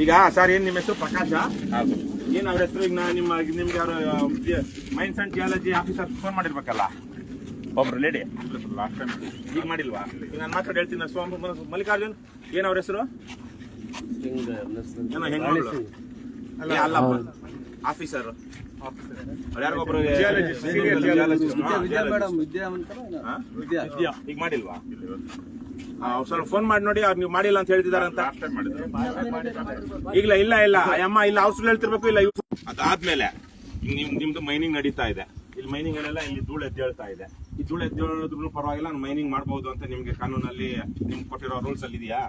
ಈಗ ಸರ್ ಏನ್ ನಿಮ್ಮ ಹೆಸರು ಪ್ರಕಾಶ? ಏನ್ ಅವ್ರ ಹೆಸರು? ಈಗ ನಿಮ್ಗೆ ಯಾರು mines and geology officer phone ಮಾಡಿರ್ಬೇಕಲ್ಲ ಒಬ್ರು ಲೇಡಿ? ಲಾಸ್ಟ್ ಟೈಮ್ ಈಗ ಮಾಡಿಲ್ವಾ? ಈಗ ನಾನು ಮಾತಾಡಿ ಹೇಳ್ತೀನಿ. ಮಲ್ಲಿಕಾರ್ಜುನ್ ಏನ್ ಅವ್ರ ಹೆಸರು? ಏನೋ ಹೆಣ್ಮಗಳು ಅಲ್ಲ ಆಫೀಸರ್ ಯಾರಿಗೊಬ್ರು ಈಗ ಮಾಡಿಲ್ವಾ? ಸ್ವಲ್ಪ ಫೋನ್ ಮಾಡಿ ನೋಡಿ. ಅವ್ರು ನೀವು ಮಾಡಿಲ್ಲ ಅಂತ ಹೇಳ್ತಿದಾರ ಅಂತ. ಇಲ್ಲ ಇಲ್ಲ ಇಲ್ಲ ಅಮ್ಮ ಇಲ್ಲ ಔಷಧ ಹೇಳ್ತಿರ್ಬೇಕು. ಇಲ್ಲ ಅದಾದ್ಮೇಲೆ ನಿಮ್ದು ಮೈನಿಂಗ್ ನಡೀತಾ ಇದೆ. ಇಲ್ಲಿ ಮೈನಿಂಗ್ ಅಲ್ಲೆಲ್ಲ ಇಲ್ಲಿ ಧೂಳು ಎದ್ದೇಳ್ತಾ ಇದೆ. ಈ ಧೂಳು ಎದ್ದೇಳೋದ್ರೂ ಪರವಾಗಿಲ್ಲ, ಮೈನಿಂಗ್ ಮಾಡಬಹುದು ಅಂತ ನಿಮ್ಗೆ ಕಾನೂನಲ್ಲಿ ನಿಮ್ಗೆ ಕೊಟ್ಟಿರೋ ರೂಲ್ಸ್ ಅಲ್ಲಿ ಇದೆಯಾ?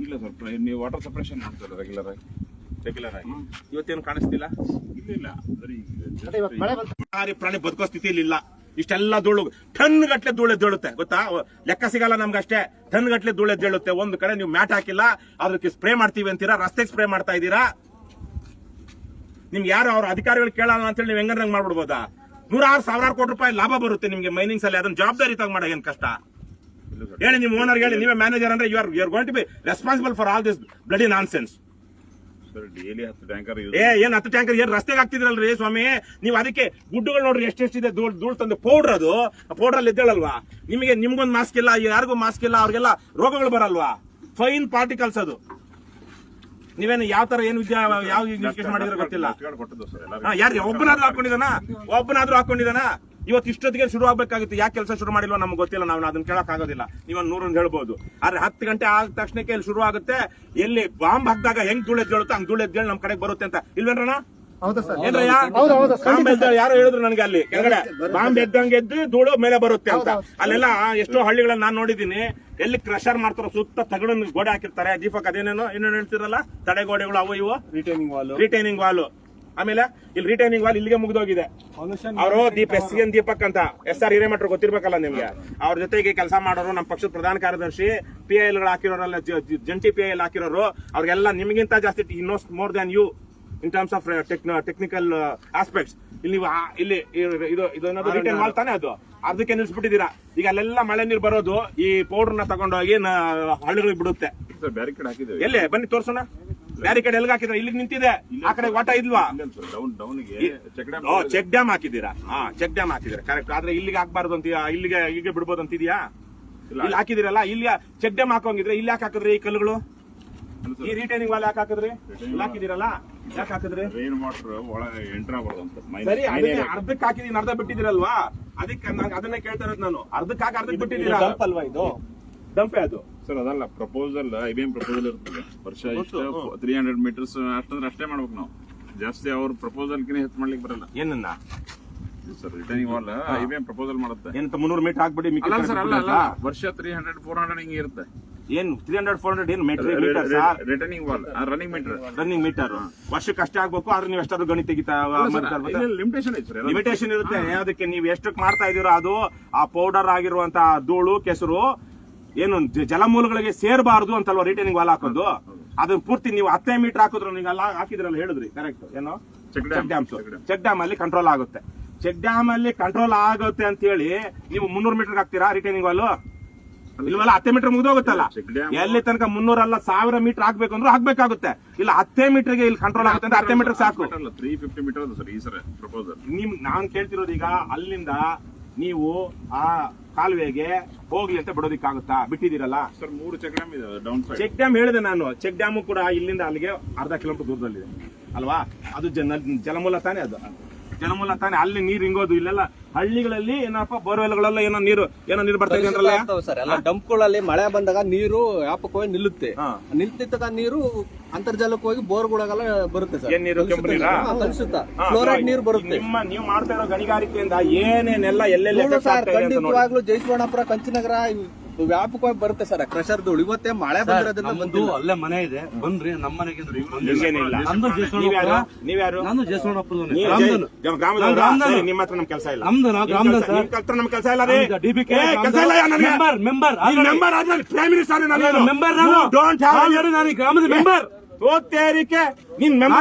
ಇಲ್ಲ ಸರ್, ನೀವು ವಾಟರ್ ಸಪ್ರೇಷನ್ ಮಾಡ್ತಾರೆ ರೆಗ್ಯುಲರ್ ಆಗಿ. ಇವತ್ತೇನು ಕಾಣಿಸ್ತಿಲ್ಲ. ಇಲ್ಲ ಪ್ರಾಣಿ ಬದುಕೋ ಸ್ಥಿತಿಯಲ್ಲಿ ಇಲ್ಲ. ಇಷ್ಟೆಲ್ಲ ಧೂಳು ಟನ್ ಗಟ್ಲೆ ಧೂಳು ಎದ್ದೇಳುತ್ತೆ ಗೊತ್ತಾ? ಲೆಕ್ಕ ಸಿಗಲ್ಲ ನಮ್ಗೆ ಅಷ್ಟೇ. ಟನ್ ಗಟ್ಲೆ ಧೂಳು ಎದ್ದೇಳುತ್ತೆ. ಒಂದು ಕಡೆ ನೀವು ಮ್ಯಾಟ್ ಹಾಕಿಲ್ಲ, ಅದಕ್ಕೆ ಸ್ಪ್ರೇ ಮಾಡ್ತೀವಿ ಅಂತೀರಾ, ರಸ್ತೆಗೆ ಸ್ಪ್ರೇ ಮಾಡ್ತಾ ಇದ್ದೀರಾ. ನಿಮ್ಗೆ ಯಾರು ಅವ್ರ ಅಧಿಕಾರಿಗಳು ಕೇಳಲ್ಲ ಅಂತೇಳಿ ನೀವು ಹೆಂಗಂಗ್ ಮಾಡ್ಬಿಡ್ಬೋದಾ? 100,000 ಕೋಟಿ ರೂಪಾಯಿ ಲಾಭ ಬರುತ್ತೆ ನಿಮ್ಗೆ ಮೈನಿಂಗ್ಸ್ ಅಲ್ಲಿ. ಅದನ್ನ ಜವಾಬ್ದಾರಿ ತಗೊಂಡ್ ಏನ್ ಕಷ್ಟ ಹೇಳಿ? ನಿಮ್ ಓನರ್ ಹೇಳಿ, ನೀವೇ ಮ್ಯಾನೇಜರ್ ಅಂದ್ರೆ you are going to be responsible for all this bloody nonsense. Daily 10 tanker ಏನ್ 10 ಟ್ಯಾಂಕರ್ ಏನ್ ರಸ್ತೆಗೆ ಹಾಕ್ತಿದ್ರಲ್ರಿ ಸ್ವಾಮಿ ನೀವು? ಅದಕ್ಕೆ ಗುಡ್ಡುಗಳು ನೋಡ್ರಿ ಎಷ್ಟೆಷ್ಟಿದೆ ಧೂಳ್ ತಂದು ಪೌಡರ್. ಅದು ಪೌಡರ್ ಅಲ್ಲಿ ಎದ್ದೇಳಲ್ವಾ? ನಿಮ್ಗೊಂದು ಮಾಸ್ಕ್ ಇಲ್ಲ, ಯಾರಿಗೂ ಮಾಸ್ಕ್ ಇಲ್ಲ, ಅವ್ರಿಗೆಲ್ಲ ರೋಗಗಳು ಬರಲ್ವಾ? ಫೈನ್ ಪಾರ್ಟಿಕಲ್ಸ್ ಅದು. ನೀವೇನು ಯಾವ ತರ ಏನು ಯಾವ ಇನ್ವೆಸ್ಟಿಗೇಷನ್ ಮಾಡಿದ್ರೆ ಗೊತ್ತಿಲ್ಲ. ಯಾರು ಒಬ್ಬನಾದ್ರೂ ಹಾಕೊಂಡಿದಾನ? ಇವತ್ತು ಇಷ್ಟೊತ್ತಿಗೆ ಶುರು ಆಗ್ಬೇಕಾಗಿತ್ತು. ಯಾಕೆ ಕೆಲಸ ಶುರು ಮಾಡಿಲ್ವ ನಮ್ಗೆ ಗೊತ್ತಿಲ್ಲ. ನಾವು ಅದನ್ನ ಕೇಳಕ್ ಆಗೋದಿಲ್ಲ. ನೀವೊಂದು 100 ಹೇಳ್ಬೋದು. ಆದ್ರೆ 10 ಗಂಟೆ ಆದ ತಕ್ಷಣಕ್ಕೆ ಇಲ್ಲಿ ಶುರು ಆಗುತ್ತೆ. ಎಲ್ಲಿ ಬಾಂಬ್ ಹಾಕಿದಾಗ ಹೆಂಗ್ ಧೂಳು ಎದ್ದೇಳುತ್ತೆ ಹಂಗ್ ಧೂಳು ಎದ್ದೇಳಿ ನಮ್ ಕಡೆಗೆ ಬರುತ್ತೆ ಅಂತ ಇಲ್ವೇನ್ರಣ? ಯಾರು ಹೇಳಿದ್ರು ನನಗೆ ಅಲ್ಲಿ ಕೆಳಗಡೆ ಬಾಂಬ್ ಎದ್ದಂಗೆ ಎದ್ದು ಧೂಳು ಮೇಲೆ ಬರುತ್ತೆ ಅಂತ. ಅಲ್ಲೆಲ್ಲ ಎಷ್ಟೋ ಹಳ್ಳಿಗಳನ್ನ ನಾನು ನೋಡಿದೀನಿ. ಎಲ್ಲಿ ಕ್ರಷರ್ ಮಾಡ್ತಾರೋ ಸುತ್ತ ತಗಡನ್ನು ಗೋಡೆ ಹಾಕಿರ್ತಾರೆ. ದೀಪಕ್ ಅದೇನೇನೋ ಏನೇನು ಹೇಳ್ತಿರಲ್ಲ, ತಡೆಗೋಡೆಗಳು ಅವು ಇವು, ರಿಟೈನಿಂಗ್ ವಾಲ್. ಆಮೇಲೆ ಇಲ್ಲಿ ರಿಟೈನಿಂಗ್ ವಾಲ್ ಇಲ್ಲಿಗೆ ಮುಗಿದೋಗಿದೆ. ಅವರು ದೀಪಕ್ ಅಂತ SR ಹಿರೇಮಠರು ಗೊತ್ತಿರ್ಬೇಕಲ್ಲ ನಿಮ್ಗೆ. ಅವ್ರ ಜೊತೆಗೆ ಕೆಲಸ ಮಾಡೋರು ನಮ್ಮ ಪಕ್ಷದ ಪ್ರಧಾನ ಕಾರ್ಯದರ್ಶಿ, PIL ಹಾಕಿರೋರಲ್ಲ, ಜಂಟಿ PIL ಹಾಕಿರೋರು, ಅವ್ರಿಗೆಲ್ಲ ನಿಮಗಿಂತ ಜಾಸ್ತಿ he knows more than you in terms of technical aspects. ಇಲ್ಲಿ ನೀವು ಇಲ್ಲಿ ಇದು ರಿಟೈನ್ ವಾಲ್ ತಾನೆ, ಅದು ಅರ್ಧಕ್ಕೆ ನಿಲ್ಸ್ಬಿಟ್ಟಿದ್ದೀರಾ. ಈಗ ಅಲ್ಲೆಲ್ಲ ಮಳೆ ನೀರು ಬರೋದು ಈ ಪೌಡರ್ನ ತಗೊಂಡೋಗಿ ಹಳ್ಳಿಗಳಿಗೆ ಬಿಡುತ್ತೆ. ಎಲ್ಲಿ ಬನ್ನಿ ತೋರ್ಸೋಣ. ಬ್ಯಾರಿಕೇಡ್ ಎಲ್ಗ ಹಾಕಿದ್ರೆ? ಇಲ್ಲಿಗೆ ನಿಂತಿದೆ. ಆ ಕಡೆ ವಾಟ ಇಲ್ವಾ? ಚೆಕ್ ಡ್ಯಾಮ್ ಹಾಕಿದ್ದೀರಾ? ಚೆಕ್ ಡ್ಯಾಮ್ ಹಾಕಿದ್ರೆ ಕರೆಕ್ಟ್. ಆದ್ರೆ ಇಲ್ಲಿಗೆ ಹಾಕ್ಬಾರ್ದು ಅಂತ, ಇಲ್ಲಿಗೆ ಬಿಡ್ಬೋದು ಅಂತಿದ್ಯಾ? ಇಲ್ಲಿ ಹಾಕಿದಿರಲ್ಲ, ಇಲ್ಲಿ ಚೆಕ್ ಡ್ಯಾಮ್ ಹಾಕೋಂಗಿದ್ರೆ ಇಲ್ಲಿ ಯಾಕೆ ಹಾಕಿದ್ರಿ? ಈ ಕಲ್ಲುಗಳು ಈ ರಿಟೈನಿಂಗ್ ವಾಲ್ ಯಾಕೆ ಹಾಕಿದ್ರಿ? ಇಲ್ಲಿ ಹಾಕಿದಿರಲ್ಲ, ಯಾಕೆ ಹಾಕಿದ್ರಿ? ರೈನ್ ವಾಟರ್ ಒಳಗೆ ಎಂಟರ್ ಆಗಬಾರ್ದು ಅಂತ. ಸರಿ, ಅರ್ಧಕ್ಕೆ ಹಾಕಿದೀನಿ, ಅರ್ಧ ಬಿಟ್ಟಿದಿರಲ್ವಾ? ಅದಕ್ಕೆ ಅದನ್ನೇ ಕೇಳ್ತಾ ಇರೋದು ನಾನು. ಅರ್ಧಕ್ಕೆ ಹಾಕಿ ಅರ್ಧಕ್ಕೆ ಬಿಟ್ಟಿದ್ದೀರಾ? ಅಲ್ವಾ ಇದು ದಂಪೆ? ಅದು ಸರ್ ಅದಲ್ಲ, ಪ್ರಪೋಸಲ್ IBM ಪ್ರಪೋಸಲ್ ಇರ್ತದೆ. ವರ್ಷ 300 ಮೀಟರ್ಸ್ ಅಷ್ಟಂದ್ರೆ ಅಷ್ಟೇ ಮಾಡ್ಬೇಕು ನಾವು. ಜಾಸ್ತಿ ಅವ್ರ ಪ್ರಪೋಸಲ್ಕಿನ ಹೆಚ್ಚು ಮಾಡ್ಲಿಕ್ಕೆ ಬರಲ್ಲ. ಏನನ್ನ sir returning wall IBM proposal ಮಾಡುತ್ತೆ. ಎಂತ 300 ಮೀಟರ್ ಹಾಕ್ಬಿಡಿ ಸರ್? ಅಲ್ಲ, ವರ್ಷ 300-400 ಹಿಂಗೆ ಇರುತ್ತೆ. ಏನ್ 300-400 ಏನು metre? Returning wall running metre ವರ್ಷಕ್ಕೆ ಅಷ್ಟೇ ಆಗ್ಬೇಕು. ಆದ್ರೆ ನೀವು ಎಷ್ಟಾದ್ರೂ ಗಣಿತ ಲಿಮಿಟೇಷನ್ ಇರುತ್ತೆ. ಅದಕ್ಕೆ ನೀವು ಎಷ್ಟಕ್ಕೆ ಮಾಡ್ತಾ ಇದೀರೋ ಅದು ಆ ಪೌಡರ್ ಆಗಿರುವಂತ ಧೂಳು ಕೆಸರು ಏನು ಜಲಮೂಲಗಳಿಗೆ ಸೇರಬಾರದು ಅಂತಲ್ವಾ ರಿಟೈನಿಂಗ್ ವಾಲ್ ಹಾಕೋದು. ಅದನ್ನ ಪೂರ್ತಿ ನೀವು 10 ಮೀಟರ್ ಹಾಕಿದ್ರು ನೀವೆಲ್ಲ ಹಾಕಿದ್ರಲ್ಲ, ಹೇಳಿದ್ರಿ ಕರೆಕ್ಟ್. ಏನೋ ಚೆಕ್ ಡ್ಯಾಮ್ ಅಲ್ಲಿ ಕಂಟ್ರೋಲ್ ಆಗುತ್ತೆ. ಚೆಕ್ ಡ್ಯಾಮ್ ಅಲ್ಲಿ ಕಂಟ್ರೋಲ್ ಆಗುತ್ತೆ ಅಂತ ಹೇಳಿ ನೀವು 300 ಮೀಟರ್ ಹಾಕ್ತೀರಾ ರಿಟೈನಿಂಗ್ ವಾಲ್? ಇಲ್ವಲ್ಲ, 10 ಮೀಟರ್ ಮುಗಿದೋಗುತ್ತಲ್ಲ. ಎಲ್ಲಿ ತನಕ 300 ಅಲ್ಲ 1000 ಮೀಟರ್ ಹಾಕ್ಬೇಕು ಅಂದ್ರೂ ಹಾಕ್ಬೇಕಾಗುತ್ತೆ. ಇಲ್ಲ 10 ಮೀಟರ್ಗೆ ಇಲ್ಲಿ ಕಂಟ್ರೋಲ್ ಆಗುತ್ತೆ ಅಂತ 10 ಮೀಟರ್ ಸಾಕು. 350 ಮೀಟರ್ ಪ್ರಪೋಸಲ್. ನಾನ್ ಕೇಳ್ತಿರೋದು ಈಗ ಅಲ್ಲಿಂದ ನೀವು ಆ ಕಾಲುವೆಗೆ ಹೋಗ್ಲಿ ಅಂತ ಬಿಡೋದಿಕ್ಕಾಗುತ್ತಾ? ಬಿಟ್ಟಿದ್ದೀರಲ್ಲ ಸರ್. 3 ಚೆಕ್ ಡ್ಯಾಮ್ ಇದೆ ಡೌನ್ ಸೈಡ್. ಚೆಕ್ ಡ್ಯಾಮ್ ಹೇಳಿದೆ ನಾನು. ಚೆಕ್ ಡ್ಯಾಮ್ ಕೂಡ ಇಲ್ಲಿಂದ ಅಲ್ಲಿಗೆ ಅರ್ಧ ಕಿಲೋಮೀಟರ್ ದೂರದಲ್ಲಿದೆ ಅಲ್ವಾ? ಅದು ಜಲಮೂಲ ತಾನೇ, ಅದು ಜಲಮೂಲ ತಾನೇ. ಅಲ್ಲಿ ನೀರು ಹಿಂಗೋದು. ಇಲ್ಲೆಲ್ಲ ಹಳ್ಳಿಗಳಲ್ಲಿ ಏನಪ್ಪ ಬೋರ್ವೆಲ್ಗಳೆಲ್ಲ ಏನೋ ನೀರು ಬರ್ತಾ ಇದೆ ಅಂದ್ರಲ್ಲ ಸರ್. ಎಲ್ಲ ಡಂಪ್ಗಳಲ್ಲಿ ಮಳೆ ಬಂದಾಗ ನೀರು ವ್ಯಾಪಕವಾಗಿ ನಿಲ್ಲುತ್ತೆ. ನಿಂತಿದ್ದಾಗ ನೀರು ಅಂತರ್ಜಲಕ್ಕೆ ಹೋಗಿ ಬೋರ್ಗಳಿಗೆಲ್ಲ ಬರುತ್ತೆ ಸರ್. ಏನ್ ನೀರು? ಕೆಂಪು ನೀರಾ? ಫ್ಲೋರೈಡ್ ನೀರು ಬರುತ್ತೆ. ನೀವು ಮಾಡ್ತಾ ಇರೋ ಗಣಿಗಾರಿಕೆಯಿಂದ ಏನೇನೆಲ್ಲ ಎಲ್ಲೆಲ್ಲ ಖಂಡಿತವಾಗ್ಲೂ ಜಯಸ್ವರ್ಣಪುರ, ಕಂಚಿನಗರ ವ್ಯಾಪಕವಾಗಿ ಬರುತ್ತೆ ಸರ್ ಕ್ರಷರ್ ಧೂಳು. ಇವತ್ತೇ ಮಳೆ ಬಂದಿರೋದ್ರಿಂದ ಅಲ್ಲೇ ಮನೆ ಇದೆ, ಬಂದ್ರಿ ನಮ್ಮ ಮನೆಗೆ. ನೀವ್ಯಾರು? ನಾನು ಜಯಸ್ವರ್ಣಪುರ ನಿಮ್ಮ ಹತ್ರ ನಮ್ ಕೆಲಸ ಇಲ್ಲ. ನಮ್ ಕೆಲಸ ಇಲ್ಲ ರೀ. ಮೆಂಬರ್ ಪ್ರೈಮ್ ಮಿನಿಸ್ಟರ್ ಮೆಂಬರ್ ನಾನು ಗ್ರಾಮದ ಮೆಂಬರ್. ನಿನ್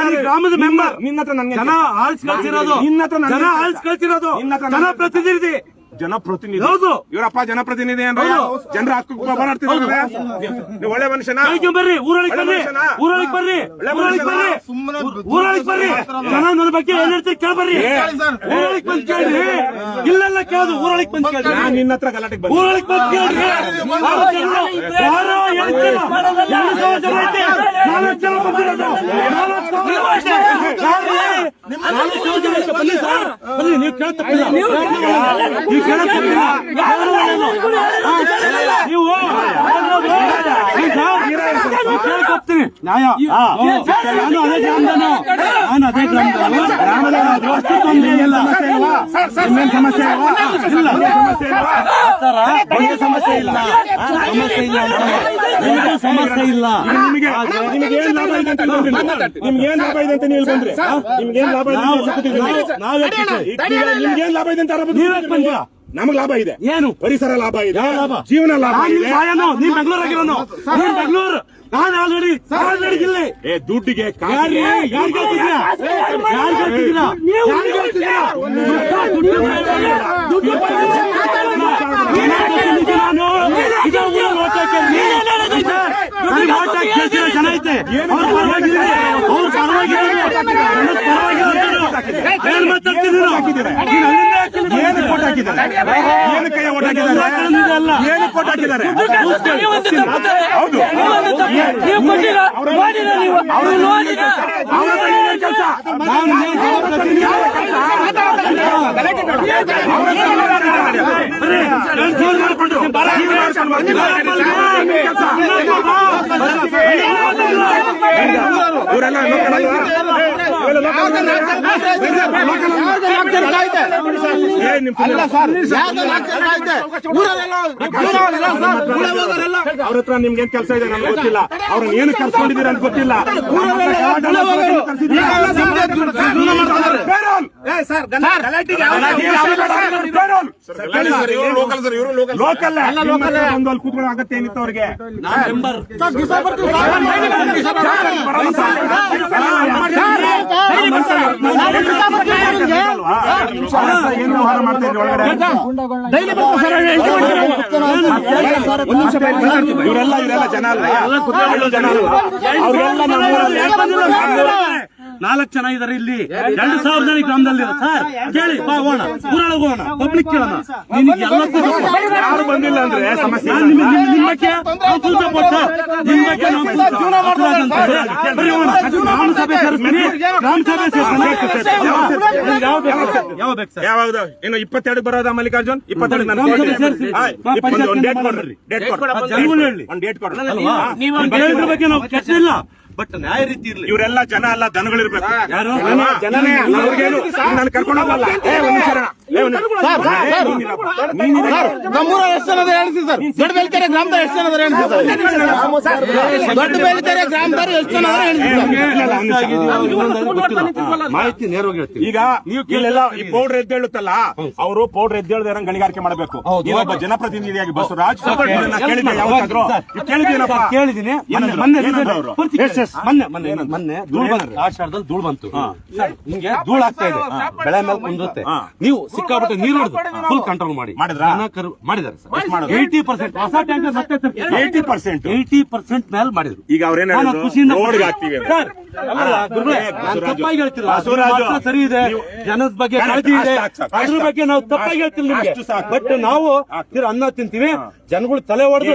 ಗ್ರಾಮದ ಮೆಂಬರ್. ನಿನ್ನ ಹತ್ರ ನನ್ಗೆ ಜನ ಆಳ್ಸಿ ಕಳ್ಸಿರೋದು, ನಿನ್ನ ಹತ್ರ ಜನ ಆಳ್ಸಿ ಕಳ್ಸಿರೋದು, ಜನ ಪ್ರತಿನಿಧಿ ಜನಪ್ರತಿನಿಧಿ ಹೌದು. ಇವರಪ್ಪ ಜನಪ್ರತಿನಿಧಿ ಏನ್ರ ಜನರ ಹಕ್ಕು ಹೋರಾಡ್ತಿದ್ದಾರೆ. ನೀವು ಒಳ್ಳೆ ಮನುಷ್ಯನ ಬರ್ರಿ ಊರೊಳಗೆ ಬರ್ರಿ ಊರೊಳಗೆ ಬರ್ರಿ ಊರೊಳಗೆ ಬರ್ರಿ ಊರೊಳಗೆ ಬರ್ರಿ ಜನ ನನ್ನ ಬಗ್ಗೆ ಏನ್ ಹೇಳ್ತೀರಿ ಕೇಳ್ಬರ್ರಿ ಊರೊಳಗೆ ಬಂದ್ ಕೇಳ್ರಿ ಇಲ್ಲೆಲ್ಲ ಕೇಳೋದು ಊರೊಳಗೆ ಬಂದ್ ಕೇಳ್ರಿ ನಾನು ನಿನ್ನ ಹತ್ರ ಗಲಾಟೆಗೆ ಬಂದೆ. ಊರೊಳಗೆ ಬಂದ್ ಕೇಳ್ರಿ ಯಾರೋ ಹೇಳ್ತಿಲ್ಲ 2,000 ಜನ ಐತೆ 4 ಜನ ಬಂದಿರೋದು 4,000 ಜನ ಐತೆ ಬನ್ನಿ ಸರ್ ಬನ್ನಿ ನೀವು ಕೇಳ್ತಪ್ಪಿಲ್ಲ ನೀವು ಕೇಳಕ್ಕಿಲ್ಲ ನೀವು ಕೇಳ್ಕೊಪ್ತೀನಿ ನ್ಯಾಯ ನಾನು ಅದೇ ಗ್ರಾಮದನು ನಾನು ಅದೇ ಗ್ರಾಮದನು ಅಷ್ಟು ತೊಂದರೆ ಇಲ್ಲ ಸಮಸ್ಯೆ ಇಲ್ಲ ಸಮಸ್ಯೆ ಇಲ್ಲ ಸಮಸ್ಯೆ ಇಲ್ಲ ನಿಮಗೆ ಏನ್ ಲಾಭ ಇದೆ ಅಂತ ನೋಡ್ರಿ. ನಿಮ್ಗೇನ್ ಲಾಭ ಇದೆ ಅಂತ ನೀವು ಬಂದ್ರಿ ನಿಮ್ಗೇನ್ ಲಾಭ ಇದೆ ನಿಮ್ಗೇನ್ ಲಾಭ ಇದೆ ಅಂತ ನೀವ್ ಬಂದ್ರಾ ನಮಗ್ ಲಾಭ ಇದೆ. ಏನು ಪರಿಸರ ಲಾಭ ಇದೆ, ಲಾಭ? ಜೀವನ ಲಾಭ ಇದೆ. ನೀವ್ ಬೆಂಗಳೂರಾಗಿರೋನು ನೀವ್ ಬೆಂಗಳೂರು ನಾನು ಆಲ್ರೆಡಿ ಇಲ್ಲಿ ದುಡ್ಡಿಗೆ ಯಾರು ಕೇಳ್ತಿದ್ದೀರಾ ಜನ ಐತೆ ಅವ್ರ ಪರವಾಗಿಲ್ಲ ಅವ್ರ ಪರವಾಗಿಲ್ಲ ಏನ್ ಮಾತಾಡ್ತಿದ್ದೀರ ಏನು ಕೋಟ್ ಹಾಕಿದ್ದಾರೆ, ಏನು ಕೈ ಓಟ್ ಹಾಕಿದ್ದಾರೆ, ಏನು ಕೋಟ್ ಹಾಕಿದ್ದಾರೆ. ಹೌದು ಕೆಲಸ ಇವರೆಲ್ಲ ಅವ್ರ ಹತ್ರ ನಿಮ್ಗೆ ಏನ್ ಕೆಲಸ ಇದೆ ನಮ್ಗೆ ಗೊತ್ತಿಲ್ಲ. ಅವ್ರನ್ನ ಏನು ಕರ್ಸ್ಕೊಂಡಿದ್ದೀರ ಅಂತ ಗೊತ್ತಿಲ್ಲ. ಲೋಕಲ್ ಒಂದು ಅಲ್ಲಿ ಕೂತ್ಕೊಳ್ಳೋ ಅಗತ್ಯ ಏನಿತ್ತು ಅವ್ರಿಗೆ. ಏನು ವ್ಯವಹಾರ ಮಾಡ್ತಾ ಇದ್ರಿ ಒಳಗಡೆ? ಇವರೆಲ್ಲ ಜನ ಅಲ್ಲ, ಜನ ಅಲ್ಲ. ಅವ್ರೆಲ್ಲ ನಮ್ಮೂರಲ್ಲಿ 4 ಜನ ಇದಾರೆ ಇಲ್ಲಿ 2,000 ಜನ ಗ್ರಾಮದಲ್ಲಿ ಸರ್ ಕೇಳಿ ಬಾ ಹೋಗೋಣ ಊರೊಳಗೆ ಹೋಗೋಣ ಪಬ್ಲಿಕ್ ಕೇಳೋಣ ನಿಮ್ಗೆ ಎಲ್ಲಕ್ಕೂ ಯಾರು ಬಂದಿಲ್ಲ ಅಂದ್ರೆ ಸಮಸ್ಯೆ. ನಿಮ್ಮ ಬಗ್ಗೆ ಫುಲ್ ಸಪೋರ್ಟ್ ಸರ್ ನಿಮ್ಮ ಬಗ್ಗೆ ನಾವು ಬರೀ ಹೋಗೋಣ ಗ್ರಾಮ ಸಭೆ ಸೇರಿಸ್ತೀನಿ ಗ್ರಾಮ ಸಭೆ ಸೇರಿಸ್ತೀನಿ ಯಾವ ಬೇಕು ಸರ್ ಯಾವಾಗ ಇನ್ನು 22 ಬರೋದ ಮಲ್ಲಿಕಾರ್ಜುನ್ 22 ಡೇಟ್ ಕೊಡ್ರಿ, ಡೇಟ್ ಕೊಡ್ರಿ, ಒಂದು ಡೇಟ್ ಕೊಡ್ರಿ. ನೀವು ಹೇಳಿದ್ರ ಬಗ್ಗೆ ನಾವು ಕೆಟ್ಟಿಲ್ಲ ಬಟ್ ನ್ಯಾಯ ರೀತಿ ಇರ್ಲಿ. ಇವರೆಲ್ಲ ಜನ ಅಲ್ಲ, ದನಗಳಿರ್ಬೇಕು. ಯಾರು ಜನನೇ ಅವ್ರಿಗೇನು ನಾನು ಕರ್ಕೊಂಡು ಹೋಗಲ್ಲ. ನಮ್ಮೂರ ಎಷ್ಟು ಜನ ಹೇಳ್ತೀವಿ ಸರ್, ದೊಡ್ಡ ಬೇಲ್ಕೆರೆ ಗ್ರಾಮದ ಎಷ್ಟು ಜನ ಹೇಳ್ತೀವಿ ಸರ್, ದೊಡ್ಡ ಬೇಲ್ಕೆರೆ ಗ್ರಾಮದವ್ರು ಎಷ್ಟು ಜನ ಮಾಹಿತಿ ನೇರವಾಗಿ ಹೇಳ್ತೀವಿ. ಈಗ ಇಲ್ಲೆಲ್ಲ ಈ ಪೌಡರ್ ಎದ್ದೇಳುತ್ತಲ್ಲ, ಅವರು ಪೌಡರ್ ಎದ್ದೇಳದ ಗಣಿಗಾರಿಕೆ ಮಾಡಬೇಕು. ಒಬ್ಬ ಜನಪ್ರತಿನಿಧಿಯಾಗಿ ಬಸವರಾಜ್ ಕೇಳಿದ್ದೆ ಯಾವಾಗಾದ್ರೂ ಕೇಳಿದ್ದೀನಪ್ಪ? ಕೇಳಿದ್ದೀನಿ ಮೊನ್ನೆ ಧೂಳು ಬಂತು, ಆಷಾಢದಲ್ಲಿ ಧೂಳು ಬಂತು, ನಿಮ್ಗೆ ಧೂಳು ಆಗ್ತಾ ಇದೆ, ಬೆಳೆ ಮೇಲೆ ಕುಂದುತ್ತೆ, ನೀವು ಸಿಕ್ಕಾಬಿಟ್ಟೆ ನೀರು ಹೊಡೆದು ಫುಲ್ ಕಂಟ್ರೋಲ್ ಮಾಡಿ ಮಾಡಿದ್ದಾರೆ ಸರ್. 80% ಹೊಸ ಟ್ಯಾಂಕರ್ 80% ಮೇಲೆ ಮಾಡಿದ್ರು. ಈಗ ಅವ್ರೇನ ಖುಷಿಯಿಂದ ರೋಡ್ಗೆ ಹಾಕ್ತೀವಿ ಸರ್ ತಪ್ಪಾಗಿ ಹೇಳ್ತಿಲ್ಲ, ಸರಿ ಇದೆ, ಜನದ ಬಗ್ಗೆ ಕಾಳಜಿ ಇದೆ, ಅದ್ರ ಬಗ್ಗೆ ನಾವು ತಪ್ಪಾಗಿ ಹೇಳ್ತಿಲ್ಲ ನಿಮ್ಗೆ. ಬಟ್ ನಾವು ಅನ್ನ ತಿಂತೀವಿ, ಜನಗಳು ತಲೆ ಹೊಡೆದು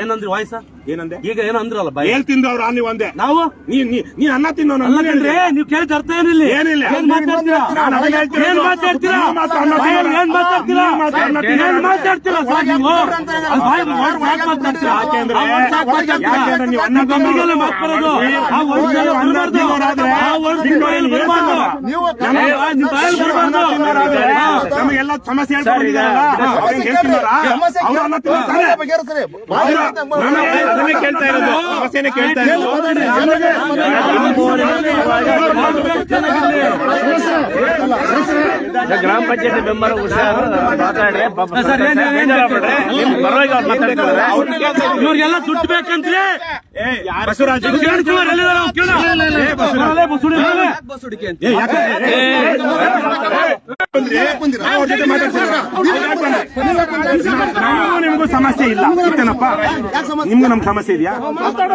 ಏನಂದ್ರಿ ವಾಯ್ಸ ಏನಂದೆ? ಈಗ ಏನೋ ಅಂದ್ರಲ್ಲ ಹೇಳ್ತಿಂದವ್ರ ನೀವು ಒಂದೇ ನಾವು ನೀ ಅನ್ನ ತಿನ್ನೋನು ಅಲ್ಲಂದ್ರೆ ನೀವು ಕೇಳಿದ ಅರ್ಥ ಏನಿಲ್ಲ. ಏನಿಲ್ಲ. ಏನ್ ಮಾತಾಡ್ತೀರಾ ಏನ್ ಮಾತಾಡ್ತೀರಾ ಏನ್ ಮಾತಾಡ್ತೀರಾ ಏನ್ ಮಾತಾಡ್ತೀರಾ ಸರ್ ನೀವು ಮಾತಾಡ್ತೀರಾ ಯಾಕೆಂದ್ರೆ ನೀವು ಅನ್ನ ಗಂಭೀರಲ್ಲ ಮಾತಾಡೋದು ಆ ವರ್ಡ್ಸ್ ಬರಬಾರ್ದು ಆ ವರ್ಡ್ಸ್ ಬಾಯಲ್ಲಿ ಬರಬಾರ್ದು ನಿಮ್ ಬಾಯಲ್ಲಿ ಬರಬಾರ್ದು. ನಮಗೆಲ್ಲ ಸಮಸ್ಯೆ ಹೇಳ್ಕೊಂಡಿದ್ದಾರಲ್ಲ ಅವ್ರು ಅನ್ನ ತಿಂತಾರೆ. ಅದನ್ನೇ ಕೇಳ್ತಾ ಇರೋದು, ಸಮಸ್ಯೆನೇ ಕೇಳ್ತಾ ಇರೋದು. ಗ್ರಾಮ ಪಂಚಾಯತಿ ಮೆಂಬರ್ ಮಾತಾಡಿ ಇವ್ರಿಗೆಲ್ಲ ದುಡ್ಡು ಬೇಕಂದ್ರೆ ಬಸವರಾಜ್ ನಿಮ್ಗೂ ಸಮಸ್ಯೆ ಇಲ್ಲ ಇತ್ತೇನಪ್ಪ? ನಿಮ್ಗೂ ನಮ್ ಸಮಸ್ಯೆ ಇದೆಯಾ?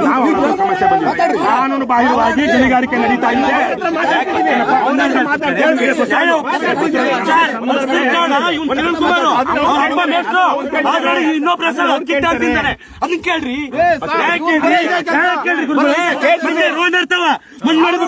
ನಾವು ಸಮಸ್ಯೆ ಬಂದಿದೆ. ಕಾನೂನು ಬಾಹಿರವಾಗಿ ಗಣಿಗಾರಿಕೆ ನಡೀತಾ ಇದೆ. ಅದನ್ನ ಕೇಳ್ರಿ, ರೋಡ್ ಇರ್ತಾವ ಮಣ್ಣು ಮಾಡ್ಬೇಕು.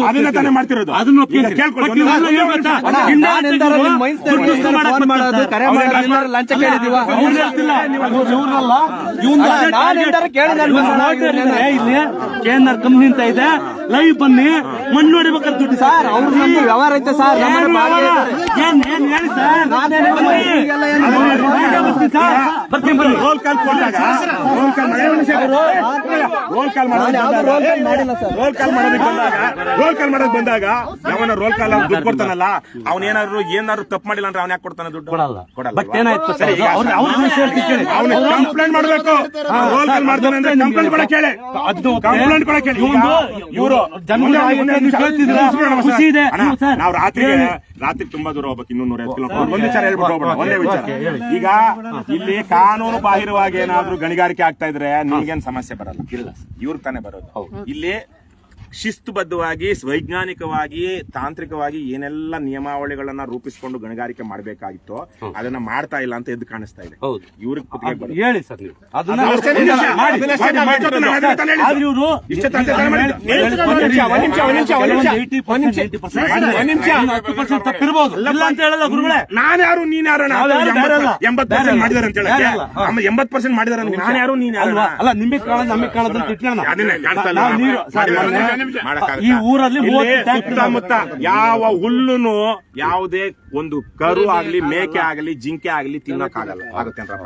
ಅದನ್ನ ತಾನೇ ಮಾಡ್ತಿರೋದು. ಮಾಡೋದು ಕರೆ ಮಾಡಿ ಲಂಚ ಕೇಳಿದೀವ ಕೇಂದ್ರ ಕಂಪ್ನಿ ಅಂತ ಇದೆ, ಲೈವ್ ಬನ್ನಿ ಮಣ್ಣು ಹೊಡಿಬೇಕಾದ್ರೆ ದುಡ್ಡು ಸರ್. ಅವ್ರ ವ್ಯವಹಾರ ಐತೆ ಸರ್. ಏನ್ ಹೇಳಿ ಸರ್, ರೋಲ್ ಕಾಲ್ ಕೊಟ್ಟಾಗ ರೋಲ್ ಕಾಲ್ ಮಾಡೋದಕ್ಕೆ ಬಂದಾಗ ಯಾವನ ರೋಲ್ ಕಾಲ್ ದುಡ್ಡು ಕೊಡ್ತಾನಲ್ಲ, ಅವನೇನಾದ್ರು ತಪ್ಪು ಮಾಡಿಲ್ಲ ಅಂದ್ರೆ ಅವ್ನ ಯಾಕೆ ಕೊಡ್ತಾನೆ ದುಡ್ಡು? ಕೊಡಲ್ಲ. ಬಟ್ ಏನಾಯ್ತು ಅವನು ಕಂಪ್ಲೇಂಟ್ ಮಾಡ್ಬೇಕು. ರೋಲ್ ಕಾಲ್ ಮಾಡ್ತಾನೆ ಅಂದ್ರೆ ಕಂಪ್ಲೇಂಟ್ ಕೊಡಕ್ ಹೇಳಿ. ಕಂಪ್ಲೇಂಟ್ ಕೊಡಕ್ ಹೇಳಿ. ಇವರು ನಾವು ರಾತ್ರಿ ತುಂಬಾ ದೂರ ಹೋಗ್ಬೇಕು, 250 ಕಿಲೋಮೀಟರ್. ಒಂದ್ ವಿಚಾರ ಹೇಳ್ಬಿಟ್ಟು ಹೋಗ್ಬೇಡ, ಒಂದೇ ವಿಚಾರ. ಈಗ ಇಲ್ಲಿ ಕಾನೂನು ಬಾಹಿರವಾಗಿ ಏನಾದ್ರು ಗಣಿಗಾರಿಕೆ ಆಗ್ತಾ ಇದ್ರೆ ನಿಮ್ಗೇನ್ ಸಮಸ್ಯೆ ಬರಲ್ಲ, ಇವ್ರ ತಾನೇ ಬರೋದು. ಇಲ್ಲಿ ಶಿಸ್ತುಬದ್ಧವಾಗಿ, ವೈಜ್ಞಾನಿಕವಾಗಿ, ತಾಂತ್ರಿಕವಾಗಿ ಏನೆಲ್ಲ ನಿಯಮಾವಳಿಗಳನ್ನ ರೂಪಿಸಿಕೊಂಡು ಗಣಿಗಾರಿಕೆ ಮಾಡಬೇಕಾಗಿತ್ತು ಅದನ್ನ ಮಾಡ್ತಾ ಇಲ್ಲ ಅಂತ ಎದ್ದು ಕಾಣಿಸ್ತಾ ಇದೆ. ಇವ್ರಿಗೆ ಹೇಳಿ ಸರ್, ನೀವು ಅದನ್ನ ತಪ್ಪಿರ್ಬೋದು ಅಂತ ಹೇಳಲ್ಲ ಗುರುಗಳೇ. ನಾನು ಯಾರು ನೀನ್ ಯಾರು? 80% ಮಾಡಿದಾರೆ ಅಂತ ಹೇಳಿ 80% ಮಾಡಿದಾರೆ. ನಾನು ಯಾರು ನೀನ್ ಯಾರು? ಅಲ್ಲ, ನಿಮಗೆ ಕಾಣೋದು ನಮಗೆ ಕಾಣೋದು ಈ ಊರಲ್ಲಿ ಸುತ್ತಮುತ್ತ ಯಾವ ಹುಲ್ಲುನು ಯಾವುದೇ ಒಂದು ಕರು ಆಗ್ಲಿ, ಮೇಕೆ ಆಗ್ಲಿ, ಜಿಂಕೆ ಆಗ್ಲಿ ತಿನ್ನಕ್ ಆಗಲ್ಲ. ಆಗುತ್ತೇನ್ರಪ್ಪ?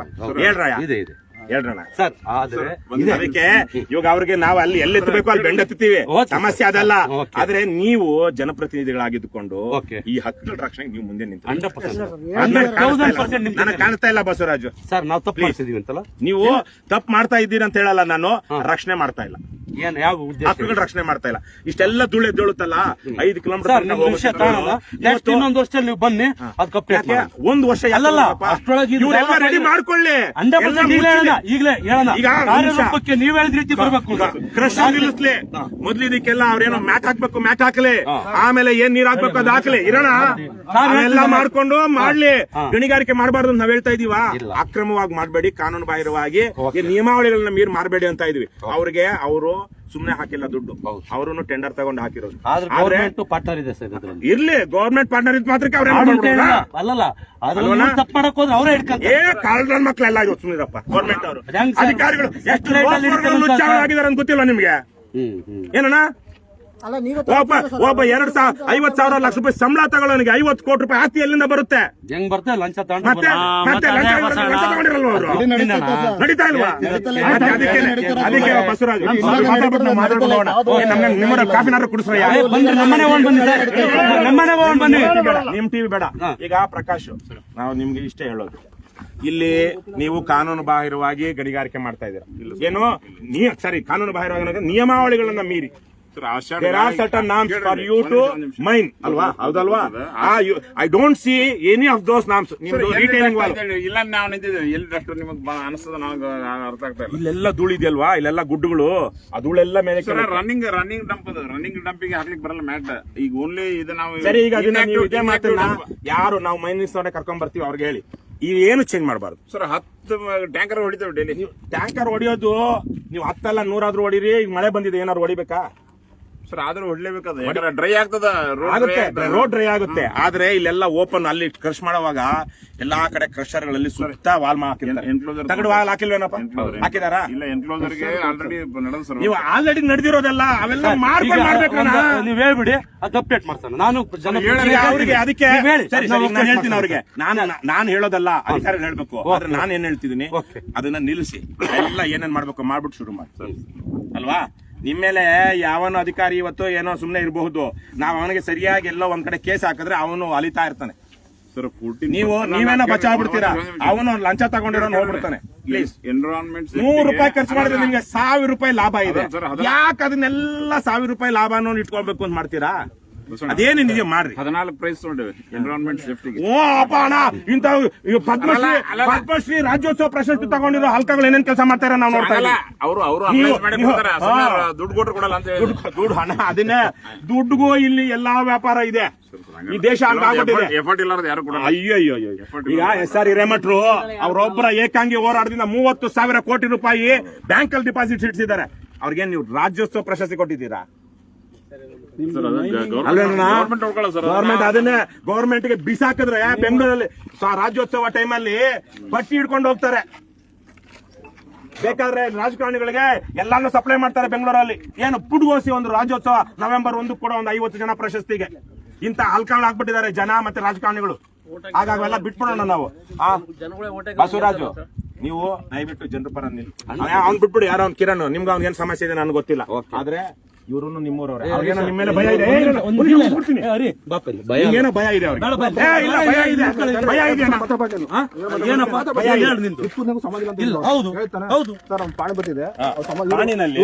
ಹೇಳ್ರಣ ಸರ್. ಆದ್ರೆ ಅದಕ್ಕೆ ಇವಾಗ ಅವ್ರಿಗೆ ನಾವು ಅಲ್ಲಿ ಎತ್ಬೇಕು ಅಲ್ಲಿ ಬೆಂಡೆತ್ತೀವಿ, ಸಮಸ್ಯೆ ಅದಲ್ಲ. ಆದ್ರೆ ನೀವು ಜನಪ್ರತಿನಿಧಿಗಳಾಗಿದ್ದುಕೊಂಡು ಈ ಹಕ್ಕುಗಳ ರಕ್ಷಣೆಗೆ ನೀವು ಮುಂದೆ ನಿಂತು ನನಗೆ ಕಾಣಿಸ್ತಾ ಇಲ್ಲ ಬಸವರಾಜು ಸರ್. ನಾವು ತಪ್ಪು ಮಾಡ್ತಿದೀವಿ ಅಂತಲ್ಲ, ನೀವು ತಪ್ಪು ಮಾಡ್ತಾ ಇದ್ದೀರಿ ಅಂತ ಹೇಳಲ್ಲ, ನಾನು ರಕ್ಷಣೆ ಮಾಡ್ತಾ ಇಲ್ಲ. ಏನ್ ಯಾವ ಹಕ್ಕುಗಳ ರಕ್ಷಣೆ ಮಾಡ್ತಾ ಇಲ್ಲ. ಇಷ್ಟೆಲ್ಲ ಧೂಳುತ್ತಲ್ಲ 5 ಕಿಲೋಮೀಟರ್. ಇನ್ನೊಂದು ವರ್ಷದಲ್ಲಿ ನೀವು ಬನ್ನಿ, ಅದು ಕಂಪ್ಲೀಟ್ ಒಂದು ವರ್ಷ ಅಲ್ಲಲ್ಲ, ಅಷ್ಟೊಳಗೆ ಇವರೆಲ್ಲ ರೆಡಿ ಮಾಡ್ಕೊಳ್ಳಿ. ಈಗಲೇ ಹೇಳೋಣ. ಕಾರ್ಯರೂಪಕ್ಕೆ ನೀವ್ ಹೇಳಿದ ರೀತಿ ಬರ್ಬೇಕು. ಕ್ರಶ್ ನಿಲ್ಲಿಸ್ಲಿ. ಮೊದ್ಲು ಇದಕ್ಕೆಲ್ಲ ಅವ್ರೇನೋ ಮ್ಯಾಟ್ ಹಾಕ್ಬೇಕು, ಮ್ಯಾಟ್ ಹಾಕ್ಲಿ. ಆಮೇಲೆ ಏನ್ ನೀರ್ ಹಾಕ್ಬೇಕು ಅದು ಹಾಕ್ಲಿ. ಇರೋಣ ಎಲ್ಲ ಮಾಡ್ಕೊಂಡು ಮಾಡ್ಲಿ. ಗಣಿಗಾರಿಕೆ ಮಾಡಬಾರ್ದು ನಾವ್ ಹೇಳ್ತಾ ಇದೀವ. ಅಕ್ರಮವಾಗಿ ಮಾಡಬೇಡಿ, ಕಾನೂನು ಬಾಹಿರವಾಗಿ ನಿಯಮಾವಳಿಗಳನ್ನ ಮೀರ್ ಮಾಡಬೇಡಿ ಅಂತ ಇದೀವಿ. ಅವ್ರಿಗೆ ಅವರು ಸುಮ್ನೆ ಹಾಕಿಲ್ಲ ದುಡ್ಡು, ಅವರು ಟೆಂಡರ್ ತಗೊಂಡು ಹಾಕಿರೋದು. ಪಾರ್ಟ್ನರ್ ಇದೆ ಸರ್ ಇದರಲ್ಲಿ. ಇರ್ಲಿ, ಗವರ್ಮೆಂಟ್ ಪಾರ್ಟ್ನರ್ ಇದ್ ಮಾತ್ರಕ್ಕೆ ಅವ್ರ ಅಲ್ಲಲ್ಲ, ತಪ್ಪು ಮಾಡಕ್ ಹೋದ್ರೆ ಅವರೇ ಹಿಡ್ಕೊಂತಾರೆ. ಕಾಲ್ರನ್ ಮಕ್ಳೆಲ್ಲ ಇವತ್ತು ಸುಮ್ಮನಿರಪ್ಪ. ಗವರ್ಮೆಂಟ್ ಅವರು ಅಧಿಕಾರಿಗಳು ಎಷ್ಟು ಲುಚ್ಚಾಗಿದ್ದಾರೆ ಅಂತ ಗೊತ್ತಿಲ್ಲ ನಿಮ್ಗೆ? ಏನಣ್ಣ, ಒಬ್ಬ 50,000 ಲಕ್ಷ ರೂಪಾಯಿ ಸಂಬಳ ತಗೊಳ್ಳೋನಿಗೆ 50 ಕೋಟಿ ರೂಪಾಯಿ ಆಸ್ತಿ ಎಲ್ಲಿಂದ ಬರುತ್ತೆ? ಹೆಂಗ್ ಬರ್ತದೆ? ಲಂಚ ಮತ್ತೆ ತಗೊಂಡಿರಲ್ವ ಅವರು? ನಡೀತಾ ಇಲ್ವಾ? ಅದಕ್ಕೆ ಬಸವರಾಜ್ ನಿಮ್ಮ ಕಾಫಿನಾರು ಕುಡಿಸ್ರಯ್ಯ. ನಿಮ್ ಟಿವಿ ಬೇಡ. ಈಗ ಪ್ರಕಾಶ್, ನಾವು ನಿಮ್ಗೆ ಇಷ್ಟೇ ಹೇಳೋದು, ಇಲ್ಲಿ ನೀವು ಕಾನೂನು ಬಾಹಿರವಾಗಿ ಗಣಿಗಾರಿಕೆ ಮಾಡ್ತಾ ಇದ್ದೀರಾ. ಏನು ಸರಿ, ಕಾನೂನು ಬಾಹಿರವಾಗಿ ನಿಯಮಾವಳಿಗಳನ್ನ ಮೀರಿ there are certain norms for you to mine, ಅಲ್ವಾ? ಹೌದಲ್ವಾ? I don't see any of those norms. ನಿಮ್ದು ರಿಟೈಲಿಂಗ್ ವಾಲ್ ಇಲ್ಲ, ನಾವು ನಿಂತಿದ್ದೇವೆ ಎಲ್ಲಿದಷ್ಟು ನಿಮಗೆ ಅನಿಸ್ತದ, ನನಗೆ ಅರ್ಥ ಆಗ್ತಾ ಇಲ್ಲ. ಇಲ್ಲೆಲ್ಲ ಧೂಳು ಇದೆಯಲ್ವಾ, ಇಲ್ಲೆಲ್ಲ ಗುಡ್ಡುಗಳು, ಆ ಧೂಳೆಲ್ಲ ಮೇಲೆ ರನ್ನಿಂಗ್ ಡಂಪ್ ಅದು. ರನ್ನಿಂಗ್ ಡಂಪಿಗೆ ಹಾಕ್ಲಿಕ್ಕೆ ಬರಲ್ಲ ಮ್ಯಾಟ್. ಈಗ ಓನ್ಲಿ ಇದು ನಾವು ಸರಿ. ಈಗ ಅದನ್ನ ನೀವು ಇದೇ ಮಾತನ್ನ ಯಾರು ನಾವು ಮೈನಿಂಗ್ ಕರ್ಕೊಂಡ್ ಬರ್ತೀವಿ ಅವ್ರಿಗೆ ಹೇಳಿ, ಏನು ಚೇಂಜ್ ಮಾಡಬಾರ್ದು ಸರ್. 10 ಟ್ಯಾಂಕರ್ ಹೊಡಿತೇವೆ ಡೈಲಿ. ಟ್ಯಾಂಕರ್ ಹೊಡಿಯೋದು ನೀವು 10 ಅಲ್ಲ 100 ಆದ್ರೂ ಹೊಡಿರಿ. ಈಗ ಮಳೆ ಬಂದಿದೆ, ಏನಾದ್ರು ಹೊಡಿಬೇಕಾ ಸರ್ ಆದ್ರೂ ಹೊಡ್ಲೇಬೇಕದು, ಯಾಕಂದ್ರೆ ಡ್ರೈ ಆಗ್ತದ, ಆಗುತ್ತೆ, ರೋಡ್ ಡ್ರೈ ಆಗುತ್ತೆ. ಆದ್ರೆ ಇಲ್ಲೆಲ್ಲ ಓಪನ್ ಅಲ್ಲಿ ಕ್ರಶ್ ಮಾಡುವಾಗ ಎಲ್ಲಾ ಕಡೆ ಕ್ರಷರ್ ಗಳಲ್ಲಿ ಸುತ್ತ ವಾಲ್ ಹಾಕಿರ್ತಾರೆ. ಎನ್ಕ್ಲೋಸರ್ ತಗಡು ವಾಲ್ ಹಾಕಿಲ್ವೇನಪ್ಪ? ಹಾಕಿದಾರ? ಇಲ್ಲ, ಎನ್ಕ್ಲೋಸರ್ ಗೆ ಆಲ್ರೆಡಿ ನಡೆದ ಸರ್. ನೀವು ಆಲ್ರೆಡಿ ನಡೆದಿರೋದೆಲ್ಲ ಅವೆಲ್ಲ ಮಾಡ್ಕೊಂಡು ಮಾಡ್ಬೇಕಣ್ಣ. ನೀವ್ ಹೇಳ್ಬಿಡಿ, ಅದು ಅಪ್ಡೇಟ್ ಮಾಡ್ತಾನೆ ನಾನು. ಈಗ ಅವ್ರಿಗೆ ಅದಕ್ಕೆ ನೀವ್ ಹೇಳಿ. ಸರಿ ಸರಿ, ನಾನು ಹೇಳ್ತೀನಿ ಅವ್ರಿಗೆ. ನಾನು ಹೇಳೋದಲ್ಲ, ಅಧಿಕಾರಿಗಳು ಹೇಳ್ಬೇಕು. ಆದ್ರೆ ನಾನು ಏನ್ ಹೇಳ್ತಿದ್ದೀನಿ, ಅದನ್ನ ನಿಲ್ಲಿಸಿ ಎಲ್ಲ ಏನೇನ್ ಮಾಡ್ಬೇಕು ಮಾಡ್ಬಿಟ್ಟು ಶುರು ಮಾಡಿ ಅಲ್ವಾ. ನಿಮ್ಮೇಲೆ ಯಾವನು ಅಧಿಕಾರಿ ಇವತ್ತು ಏನೋ ಸುಮ್ನೆ ಇರಬಹುದು, ನಾವ್ ಅವನಿಗೆ ಸರಿಯಾಗಿ ಎಲ್ಲೋ ಒಂದ್ ಕಡೆ ಕೇಸ್ ಹಾಕಿದ್ರೆ ಅವನು ಅಲಿತಾ ಇರ್ತಾನೆ. ಸರ್ ನೀವೇನೋ ಬಚಾವ್ಬಿಡ್ತೀರಾ, ಅವನು ಲಂಚ ತಗೊಂಡಿರೋನು ಹೋಗ್ಬಿಡ್ತಾನೆ. ಪ್ಲೀಸ್, ಎನ್ವಿರಾನ್ಮೆಂಟ್ ₹100 ಖರ್ಚು ಮಾಡಿದ್ರೆ ನಿಮ್ಗೆ ₹1000 ಲಾಭ ಇದೆ. ಯಾಕೆ ಅದನ್ನೆಲ್ಲ ₹1000 ಲಾಭನೂ ಇಟ್ಕೊಳ್ಬೇಕು ಅಂತ ಮಾಡ್ತೀರಾ? ಅದೇನು ನಿಜ ಮಾಡ್ರಿ. 14 ಪ್ರೈಸ್ ನೋಡಿವೆ ಎನ್ವಿರಾನ್ಮೆಂಟ್ ಸೇಫ್ಟಿಗೆ. ಓ ಅಪ್ಪ ಅಣ್ಣ, ಇಂತ ಪದ್ಮಶ್ರೀ ರಾಜ್ಯೋತ್ಸವ ಪ್ರಶಸ್ತಿ ತಗೊಂಡಿರೋ ಹಲ್ಕಗಳು ಏನೇನ್ ಕೆಲಸ ಮಾಡ್ತಾರ ನಾವು ನೋಡ್ತಾ ಇಲ್ಲ. ಅವರು ದುಡ್ಡು ಕೊಟ್ಟರು ಕೊಡಲ್ಲ ಅಂತ ಹೇಳಿ. ದುಡ್ಡು ಹಣ ಅದನ್ನೇ ದುಡ್ಡುಗೂ ಇಲ್ಲಿ ಎಲ್ಲಾ ವ್ಯಾಪಾರ ಇದೆ. ಈ ದೇಶ ಹಂಗಾಗ್ಬಿಟ್ಟಿದೆ. ಎಫರ್ಟ್ ಇಲ್ಲಾರ್ದು ಯಾರು ಕೊಡಲ್ಲ. ಅಯ್ಯೋ ಈಗ SR ಹಿರೇಮಠರು ಅವರೊಬ್ಬರ ಏಕಾಂಗಿ ಹೋರಾಟದಿಂದ ₹30,000 ಕೋಟಿ ಬ್ಯಾಂಕ್ ಅಲ್ಲಿ ಡಿಪಾಸಿಟ್ ಇಡ್ಸಿದ್ದಾರೆ. ಅವ್ರಿಗೇನ್ ನೀವು ರಾಜ್ಯೋತ್ಸವ ಪ್ರಶಸ್ತಿ ಕೊಟ್ಟಿದ್ದೀರಾ? ಗವರ್ಮೆಂಟ್ ಅದನ್ನೇ ಗವರ್ಮೆಂಟ್ ಗೆ ಬಿಸಾಕಿದ್ರೆ ಬೆಂಗಳೂರಲ್ಲಿ ರಾಜ್ಯೋತ್ಸವ ಟೈಮಲ್ಲಿ ಪಟ್ಟಿ ಹಿಡ್ಕೊಂಡು ಹೋಗ್ತಾರೆ. ಬೇಕಾದ್ರೆ ರಾಜಕಾರಣಿಗಳಿಗೆ ಎಲ್ಲಾನು ಸಪ್ಲೈ ಮಾಡ್ತಾರೆ ಬೆಂಗಳೂರಲ್ಲಿ. ಏನು ಪುಡ್ಗೋಸಿ ಒಂದು ರಾಜ್ಯೋತ್ಸವ ನವೆಂಬರ್ 1 ಕೂಡ ಒಂದು 50 ಜನ ಪ್ರಶಸ್ತಿಗೆ. ಇಂತ ಹಲ್ಕಾಳು ಆಗ್ಬಿಟ್ಟಿದ್ದಾರೆ ಜನ ಮತ್ತೆ ರಾಜಕಾರಣಿಗಳು. ಹಾಗಾಗಿ ಎಲ್ಲ ಬಿಟ್ಬಿಡೋಣ ನಾವು. ಬಸವರಾಜು, ನೀವು ದಯವಿಟ್ಟು ಜನರ ಪರ ನಿಲ್ಲಿ. ಅವ್ನ್ ಬಿಟ್ಬಿಡಿ, ಯಾರೋ ಅವ್ನ್ ಕಿರಣ್, ನಿಮ್ಗೆ ಅವ್ನ ಏನ್ ಸಮಸ್ಯೆ ಇದೆ ನನಗೆ ಗೊತ್ತಿಲ್ಲ. ಆದ್ರೆ ಇವರು ನಿಮ್ಮೂರವ್ರೆ, ಅವ್ರಿಗೇನೋ ನಿಮ್ಮ ಮೇಲೆ ಭಯ ಇದೆ. ಏನೋ ಭಯ ಇದೆ ಅವ್ರಿಗೆ. ಭಯ ಇದೆ ಪಾಣಿನಲ್ಲಿ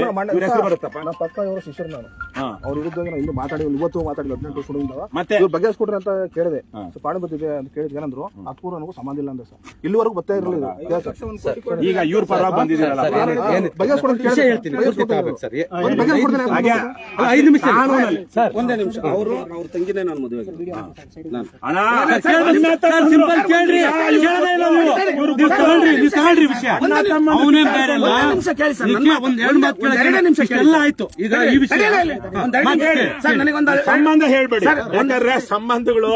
ಬರುತ್ತಪ್ಪ. ನಮ್ಮ ಪಕ್ಕ ಇವರು ಶಿಷ್ಯರು, ನಾನು ಅವ್ರ ವಿರುದ್ಧ ಇನ್ನು ಮಾತಾಡಿ ಇವತ್ತು ಮಾತಾಡಿ 18 ವರ್ಷದಿಂದ ಮತ್ತೆ ಬಗೆಹರಿಸ್ಕೊಡ್ರಿ ಅಂತ ಕೇಳಿದೆ. ಪಾಣಿ ಬರ್ತಿದೆ ಅಂತ ಕೇಳಿದ್ ಏನಂದ್ರು, ಅದಕ್ಕೂ ನನಗೂ ಸಂಬಂಧ ಇಲ್ಲ ಅಂದ್ರೆ ಸರ್ ಇಲ್ಲಿವರೆಗೂ ಬರ್ತಾ ಇರಲಿಲ್ಲ. ಈಗ ಇವ್ರ ಪರವಾಗಿ ಬಂದಿದ್ದೀರಲ್ಲ, ಒಂದೇ ನಿಮಿಷ. ಅವ್ರ ತಂಗಿನೇ ನಾನು ಮದುವೆ ವಿಷಯ ಅವನೇನ್ ಬೇರೆ ಅಲ್ಲ. ಒಂದ್ 2 ಮಾತು ಎಲ್ಲ ಆಯ್ತು. ಈಗ ಈ ವಿಷಯ ಸಂಬಂಧ ಹೇಳ್ಬೇಡಿ, ಯಾಕಂದ್ರೆ ಸಂಬಂಧಗಳು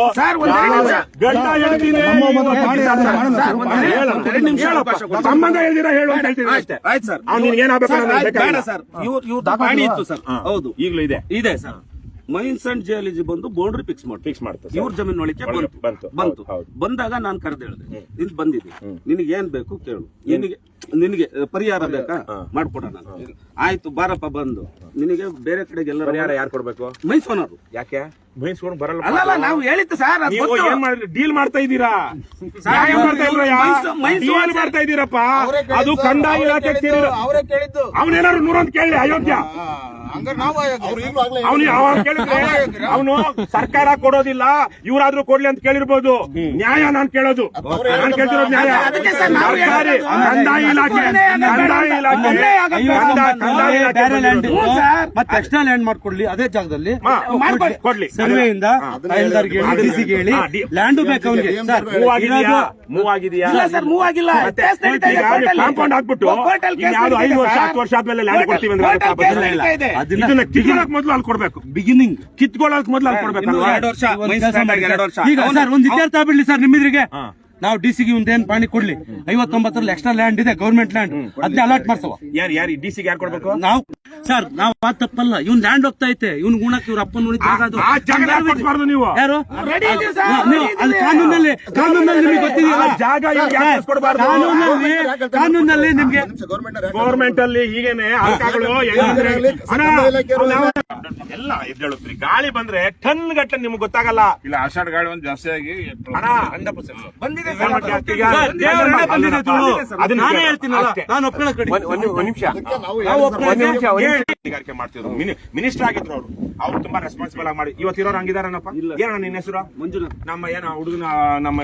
ಸಂಬಂಧ ಹೇಳ್ದಿರಾ ಹೇಳು ಅಂತ ಹೇಳ್ತೀನಿ ಅಷ್ಟೇ. ಆಯ್ತು ಸರ್, ಅವ್ನು ಏನಾಗಬೇಕು ಸರ್. ಇವ್ರು ಪಾಣಿ ಇತ್ತು ಸರ್. ಹೌದು, ಈಗಲೂ ಇದೆ ಸರ್. ಮೈನ್ಸ್ ಅಂಡ್ ಜಿಯಾಲಜಿ ಬಂದು ಬೌಂಡ್ರಿ ಫಿಕ್ಸ್ ಮಾಡ್ತಾರೆ. ಇವ್ರ ಜಮೀನ್ ಒಳಗೆ ಬಂತು. ಬಂದಾಗ ನಾನು ಕರೆದು ಹೇಳಿದೆ, ಇಲ್ಲಿ ಬಂದಿದೆ, ನಿನಗೆ ಏನ್ ಬೇಕು ಕೇಳು, ನಿನಗೆ ಪರಿಹಾರ ಬೇಕಾ ಮಾಡ್ಕೊಡೋಣ. ಆಯ್ತು ಬಾರಪ್ಪ, ಬಂದು ನಿನಗೆ ಬೇರೆ ಕಡೆಗೆ ಎಲ್ಲ ಪರಿಹಾರ ಯಾರು ಕೊಡ್ಬೇಕು? ಮೈಸೂರು. ಯಾಕೆ ಮೈಸೂರು ಬರಲ್ಲ? ಅಲ್ಲ, ನಾವು ಹೇಳಿತ್ತು ಸರ್. ನೀವು ಏನ್ ಮಾಡಿದ್ರಿ? ಡೀಲ್ ಮಾಡ್ತಾ ಇದ್ದೀರಾ, ಮಾಡ್ತಾ ಇದ್ದೀರಪ್ಪ. ಅದು ಕಂದಾಯ ಇಲಾಖೆ ಸೇರಿರೋ. ಅವನೇನಾದ್ರು 100 ಕೇಳಿ ಅಯೋಗ್ಯ. ಅವನು ಸರ್ಕಾರ ಕೊಡೋದಿಲ್ಲ, ಇವರಾದ್ರೂ ಕೊಡ್ಲಿ ಅಂತ ಕೇಳಿರ್ಬೋದು. ನ್ಯಾಯ ನಾನ್ ಕೇಳೋದು, ನಾನ್ ಕೇಳ್ತಿರೋದು ನ್ಯಾಯ. ಸರ್ಕಾರಿ ಕಂದಾಯ ಇಲಾಖೆ ಮತ್ತೆ ಎಕ್ಸ್ಟ್ರಾ ಲ್ಯಾಂಡ್ ಮಾಡ್ಕೊಡ್ಲಿ ಅದೇ ಜಾಗದಲ್ಲಿ ಕೊಡ್ಲಿ. ಸರ್ವೆಯಿಂದ ಹೇಳಿ ಲ್ಯಾಂಡು ಬೇಕು ಅವನಿಗೆ. ಮೂವ್ ಆಗಿದೆಯಾ? ಮೂವ್ ಆಗಿಲ್ಲ. ಕಾಂಪೌಂಡ್ ಹಾಕ್ಬಿಟ್ಟು 5 ವರ್ಷ 10 ವರ್ಷ ಆದ್ಮೇಲೆ ಲ್ಯಾಂಡ್ ಕೊಡ್ತೀವಿ ಅಂದ್ರೆ ಇದನ್ನ ಕಿತ್ಕೊಳ್ಳೋಕ್ ಮೊದಲು ಅಲ್ಲಿ ಕೊಡ್ಬೇಕು. ಬಿಗಿನಿಂಗ್ ಕಿತ್ಕೊಳ್ಳೋಕ್ ಮೊದಲು ಅಲ್ಲಿ ಕೊಡ್ಬೇಕು. 2 ವರ್ಷ ಈಗ ಸರ್ ಒಂದು ಇತ್ಯರ್ಥ ಆಗ್ಬಿಡ್ಲಿ ಸರ್ ನಿಮ್ಮಿದ್ರಿಗೆ. ನಾವು ಡಿಸಿಗೆ ಏನ್ ಪಾಣಿ ಕೊಡ್ಲಿ, 59ರಲ್ಲಿ ಎಕ್ಸ್ಟ್ರಾ ಲ್ಯಾಂಡ್ ಇದೆ, ಗವರ್ಮೆಂಟ್ ಲ್ಯಾಂಡ್, ಅದನ್ನ ಅಲಾಟ್ ಮಾಡ್ಸವ. ಯಾರು ಡಿಸಿಗೆ ಯಾರು ಕೊಡ್ಬೇಕು? ನಾವು ಸರ್, ನಾವು ಆ ತಪ್ಪಲ್ಲ. ಇವ್ನ್ ಲ್ಯಾಂಡ್ ಹೋಗ್ತಾ ಐತೆ, ಇವ್ನ ಗುಣಕ್ಕೆ ಇವ್ರ ಅಪ್ಪನ ನೀವು ಯಾರು ಅದು ಕಾನೂನಲ್ಲಿ ನಿಮಗೆ ಗೊತ್ತಿದೆಯಲ್ಲ, ಜಾಗ ಕಾನೂನಲ್ಲಿ ನಿಮ್ಗೆ ಗವರ್ಮೆಂಟ್ ಅಲ್ಲಿ ಹೀಗೇನೆ ಎಲ್ಲ ಎದ್ದೇಳುತ್ತೀರಿ. ಗಾಳಿ ಬಂದ್ರೆ ಟನ್ ಗಟ್ಟಲೆ ನಿಮ್ಗೆ ಗೊತ್ತಾಗಲ್ಲ. ಇಲ್ಲ, ಆಷಾಢ ಗಾಳಿ ಒಂದು ಜಾಸ್ತಿ ಆಗಿ ಬಂದಿದೆ. ನಾನೇ ಹೇಳ್ತೀನಲ್ಲ, ನಾನು ಒಪ್ಕೊಳ್ಳೋಕೆ ಕೈಗಾರಿಕೆ ಮಾಡ್ತಿದ್ರು. ಮಿನಿಸ್ಟರ್ ಆಗಿದ್ರು ಅವ್ರು ತುಂಬಾ ರೆಸ್ಪಾನ್ಸಿಬಲ್ ಆಗಿ ಮಾಡಿ. ಇವತ್ತಿರೋರು ಹಂಗಿದಾರನಪ್ಪ. ಏನಣ್ಣ ನಿನ್ನ ಹೆಸರು? ಮಂಜುನಾಥ್. ನಮ್ಮ ಏನ ಹುಡುಗನ ನಮ್ಮ